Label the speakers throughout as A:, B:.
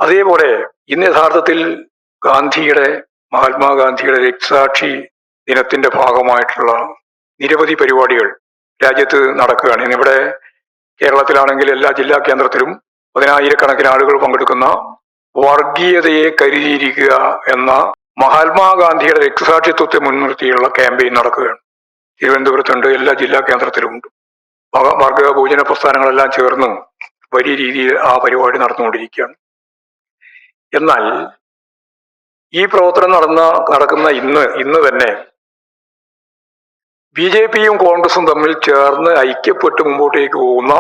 A: അതേപോലെ ഇന്ന് യഥാർത്ഥത്തിൽ മഹാത്മാഗാന്ധിയുടെ രക്തസാക്ഷി ദിനത്തിന്റെ ഭാഗമായിട്ടുള്ള നിരവധി പരിപാടികൾ രാജ്യത്ത് നടക്കുകയാണ്. ഇന്നിവിടെ കേരളത്തിലാണെങ്കിൽ എല്ലാ ജില്ലാ കേന്ദ്രത്തിലും 10,000-കണക്കിന് ആളുകൾ പങ്കെടുക്കുന്ന വർഗീയതയെ കരുതിയിരിക്കുക എന്ന മഹാത്മാഗാന്ധിയുടെ രക്തസാക്ഷിത്വത്തെ മുൻനിർത്തിയുള്ള ക്യാമ്പയിൻ നടക്കുകയാണ്. തിരുവനന്തപുരത്തുണ്ട്, എല്ലാ ജില്ലാ കേന്ദ്രത്തിലുമുണ്ട്. വർഗ ഭോജന പ്രസ്ഥാനങ്ങളെല്ലാം ചേർന്ന് വലിയ രീതിയിൽ ആ പരിപാടി നടന്നുകൊണ്ടിരിക്കുകയാണ്. എന്നാൽ ഈ പ്രവർത്തനം നടക്കുന്ന ഇന്ന് തന്നെ BJP-യും കോൺഗ്രസും തമ്മിൽ ചേർന്ന് ഐക്യപ്പെട്ട് മുമ്പോട്ടേക്ക് പോകുന്ന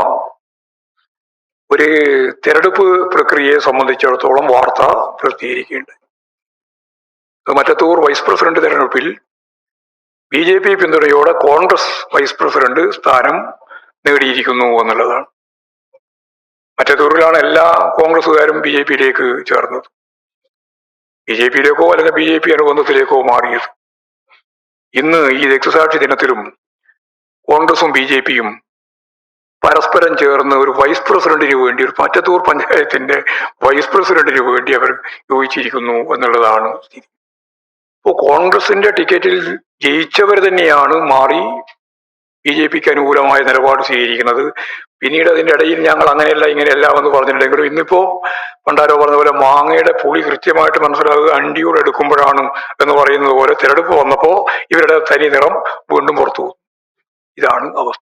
A: ഒരു തെരഞ്ഞെടുപ്പ് പ്രക്രിയയെ സംബന്ധിച്ചിടത്തോളം വാർത്ത പ്രസിദ്ധീകരിക്കുകയുണ്ടായി. മറ്റത്തൂർ വൈസ് പ്രസിഡന്റ് തെരഞ്ഞെടുപ്പിൽ BJP പിന്തുണയോടെ കോൺഗ്രസ് വൈസ് പ്രസിഡന്റ് സ്ഥാനം നേടിയിരിക്കുന്നു എന്നുള്ളതാണ്. മറ്റത്തൂരിലാണ് എല്ലാ കോൺഗ്രസുകാരും BJP-യിലേക്ക് ചേർന്നത്. BJP-യിലേക്കോ അല്ലെങ്കിൽ BJP അനുബന്ധത്തിലേക്കോ മാറിയത്. ഇന്ന് ഈ രക്തസാക്ഷി ദിനത്തിലും കോൺഗ്രസും BJP-യും പരസ്പരം ചേർന്ന് ഒരു വൈസ് പ്രസിഡന്റിന് വേണ്ടി, ഒരു മറ്റത്തൂർ പഞ്ചായത്തിന്റെ വൈസ് പ്രസിഡന്റിന് വേണ്ടി അവർ യോജിച്ചിരിക്കുന്നു എന്നുള്ളതാണ് സ്ഥിതി. ഇപ്പോൾ കോൺഗ്രസിന്റെ ടിക്കറ്റിൽ ജയിച്ചവർ തന്നെയാണ് മാറി BJP-ക്ക് അനുകൂലമായ നിലപാട് സ്വീകരിക്കുന്നത്. പിന്നീട് അതിന്റെ ഇടയിൽ ഞങ്ങൾ അങ്ങനെയല്ല ഇങ്ങനെയല്ല എന്ന് പറഞ്ഞിട്ടുണ്ടെങ്കിലും ഇന്നിപ്പോ പണ്ടാരോ പറഞ്ഞ പോലെ മാങ്ങയുടെ പുളി കൃത്യമായിട്ട് മനസ്സിലാകുക അണ്ടിയോട് എടുക്കുമ്പോഴാണ് എന്ന് പറയുന്നത് പോലെ തെരഞ്ഞെടുപ്പ് വന്നപ്പോ ഇവരുടെ തനി നിറം വീണ്ടും പുറത്തു പോകും. ഇതാണ് അവസ്ഥ.